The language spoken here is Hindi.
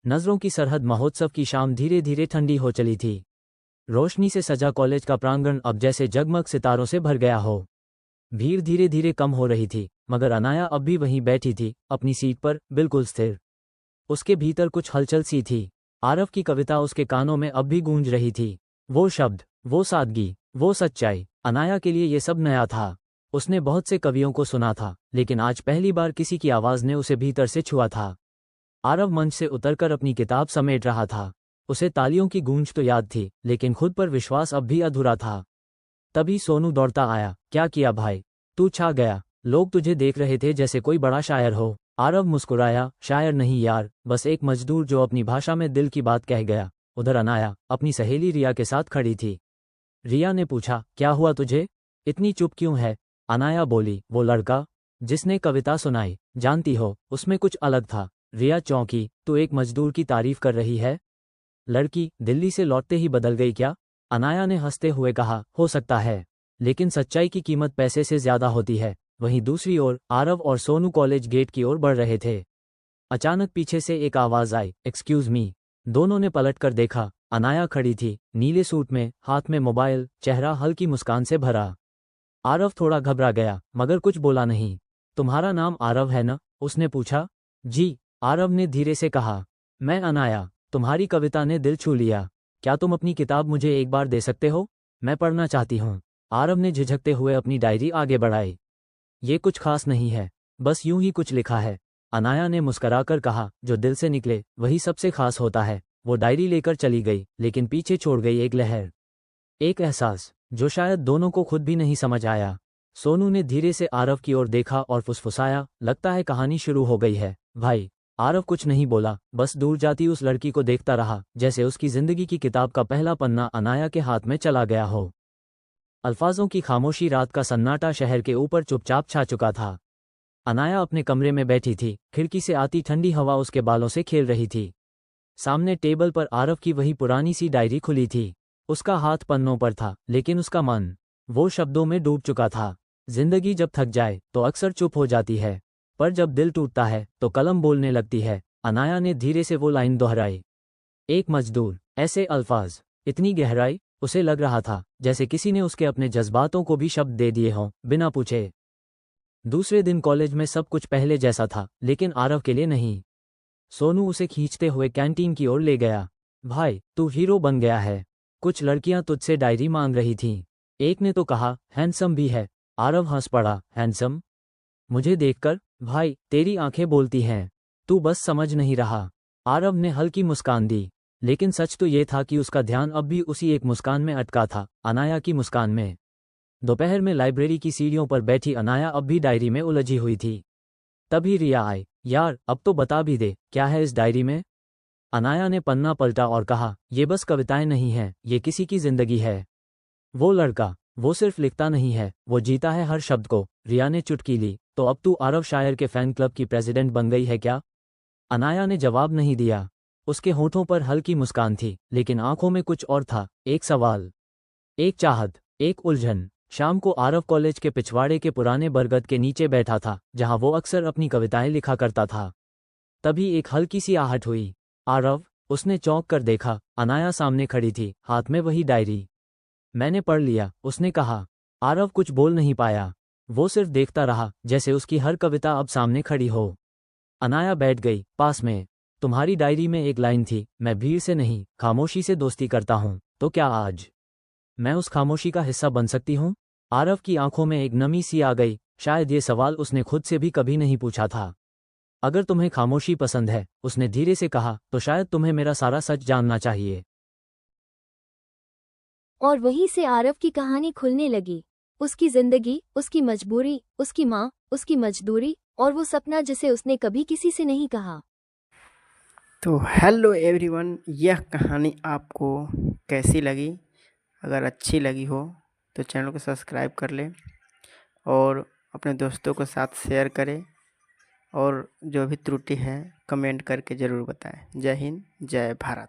नज़रों की सरहद महोत्सव की शाम धीरे धीरे ठंडी हो चली थी। रोशनी से सजा कॉलेज का प्रांगण अब जैसे जगमग सितारों से भर गया हो। भीड़ धीरे धीरे कम हो रही थी, मगर अनाया अब भी वहीं बैठी थी, अपनी सीट पर, बिल्कुल स्थिर। उसके भीतर कुछ हलचल सी थी। आरव की कविता उसके कानों में अब भी गूंज रही थी। वो शब्द, वो सादगी, वो सच्चाई। अनाया के लिए ये सब नया था। उसने बहुत से कवियों को सुना था, लेकिन आज पहली बार किसी की आवाज़ ने उसे भीतर से छुआ था। आरव मंच से उतरकर अपनी किताब समेट रहा था। उसे तालियों की गूंज तो याद थी, लेकिन खुद पर विश्वास अब भी अधूरा था। तभी सोनू दौड़ता आया। क्या किया भाई? तू छा गया। लोग तुझे देख रहे थे जैसे कोई बड़ा शायर हो। आरव मुस्कुराया। शायर नहीं यार, बस एक मजदूर जो अपनी भाषा में दिल की बात कह गया। उधर अनाया अपनी सहेली रिया के साथ खड़ी थी। रिया ने पूछा, क्या हुआ तुझे? इतनी चुप क्यों है? अनाया बोली, वो लड़का जिसने कविता सुनाई, जानती हो, उसमें कुछ अलग था। रिया चौंकी। तू एक मजदूर की तारीफ कर रही है? लड़की दिल्ली से लौटते ही बदल गई क्या? अनाया ने हंसते हुए कहा, हो सकता है, लेकिन सच्चाई की कीमत पैसे से ज्यादा होती है। वहीं दूसरी ओर आरव और सोनू कॉलेज गेट की ओर बढ़ रहे थे। अचानक पीछे से एक आवाज आई, एक्सक्यूज मी। दोनों ने पलटकर देखा। अनाया खड़ी थी, नीले सूट में, हाथ में मोबाइल, चेहरा हल्की मुस्कान से भरा। आरव थोड़ा घबरा गया, मगर कुछ बोला नहीं। तुम्हारा नाम आरव है न? उसने पूछा। जी, आरव ने धीरे से कहा। मैं अनाया। तुम्हारी कविता ने दिल छू लिया। क्या तुम अपनी किताब मुझे एक बार दे सकते हो? मैं पढ़ना चाहती हूँ। आरव ने झिझकते हुए अपनी डायरी आगे बढ़ाई। ये कुछ खास नहीं है, बस यूं ही कुछ लिखा है। अनाया ने मुस्कराकर कहा, जो दिल से निकले वही सबसे खास होता है। वो डायरी लेकर चली गई, लेकिन पीछे छोड़ गई एक लहर, एक एहसास, जो शायद दोनों को खुद भी नहीं समझ आया। सोनू ने धीरे से आरव की ओर देखा और फुसफुसाया, लगता है कहानी शुरू हो गई है भाई। आरव कुछ नहीं बोला, बस दूर जाती उस लड़की को देखता रहा, जैसे उसकी जिंदगी की किताब का पहला पन्ना अनाया के हाथ में चला गया हो। अल्फाजों की खामोशी, रात का सन्नाटा शहर के ऊपर चुपचाप छा चुका था। अनाया अपने कमरे में बैठी थी, खिड़की से आती ठंडी हवा उसके बालों से खेल रही थी। सामने टेबल पर आरव की वही पुरानी सी डायरी खुली थी। उसका हाथ पन्नों पर था, लेकिन उसका मन, वो शब्दों में डूब चुका था। जिंदगी जब थक जाए तो अक्सर चुप हो जाती है, पर जब दिल टूटता है तो कलम बोलने लगती है। अनाया ने धीरे से वो लाइन दोहराई, एक मजदूर, ऐसे अल्फाज, इतनी गहराई। उसे लग रहा था जैसे किसी ने उसके अपने जज्बातों को भी शब्द दे दिए हों, बिना पूछे। दूसरे दिन कॉलेज में सब कुछ पहले जैसा था, लेकिन आरव के लिए नहीं। सोनू उसे खींचते हुए कैंटीन की ओर ले गया। भाई, तू हीरो बन गया है। कुछ लड़कियां तुझसे डायरी मांग रही थीं। एक ने तो कहा, हैंडसम भी है। आरव हंस पड़ा, हैंडसम? मुझे देखकर? भाई, तेरी आंखें बोलती हैं। तू बस समझ नहीं रहा। आरव ने हल्की मुस्कान दी, लेकिन सच तो ये था कि उसका ध्यान अब भी उसी एक मुस्कान में अटका था, अनाया की मुस्कान में। दोपहर में लाइब्रेरी की सीढ़ियों पर बैठी अनाया अब भी डायरी में उलझी हुई थी। तभी रिया आई। यार, अब तो बता भी दे, क्या है इस डायरी में? अनाया ने पन्ना पलटा और कहा, ये बस कविताएं नहीं हैं, ये किसी की जिंदगी है। वो लड़का, वो सिर्फ लिखता नहीं है, वो जीता है हर शब्द को। रिया ने चुटकी ली, तो अब तू आरव शायर के फैन क्लब की प्रेसिडेंट बन गई है क्या? अनाया ने जवाब नहीं दिया। उसके होठों पर हल्की मुस्कान थी, लेकिन आंखों में कुछ और था, एक सवाल, एक चाहत, एक उलझन। शाम को आरव कॉलेज के पिछवाड़े के पुराने बरगद के नीचे बैठा था, जहां वो अक्सर अपनी कविताएं लिखा करता था। तभी एक हल्की सी आहट हुई। आरव, उसने चौंक कर देखा। अनाया सामने खड़ी थी, हाथ में वही डायरी। मैंने पढ़ लिया, उसने कहा। आरव कुछ बोल नहीं पाया। वो सिर्फ देखता रहा, जैसे उसकी हर कविता अब सामने खड़ी हो। अनाया बैठ गई पास में। तुम्हारी डायरी में एक लाइन थी, मैं भीड़ से नहीं, खामोशी से दोस्ती करता हूँ, तो क्या आज मैं उस खामोशी का हिस्सा बन सकती हूँ? आरव की आंखों में एक नमी सी आ गई। शायद ये सवाल उसने खुद से भी कभी नहीं पूछा था। अगर तुम्हें खामोशी पसंद है, उसने धीरे से कहा, तो शायद तुम्हें मेरा सारा सच जानना चाहिए। और वहीं से आरव की कहानी खुलने लगी। उसकी जिंदगी, उसकी मजबूरी, उसकी माँ, उसकी मजदूरी, और वो सपना जिसे उसने कभी किसी से नहीं कहा। तो हेलो एवरीवन, यह कहानी आपको कैसी लगी? अगर अच्छी लगी हो तो चैनल को सब्सक्राइब कर लें और अपने दोस्तों के साथ शेयर करें, और जो भी त्रुटि है कमेंट करके ज़रूर बताएं। जय हिंद, जय भारत।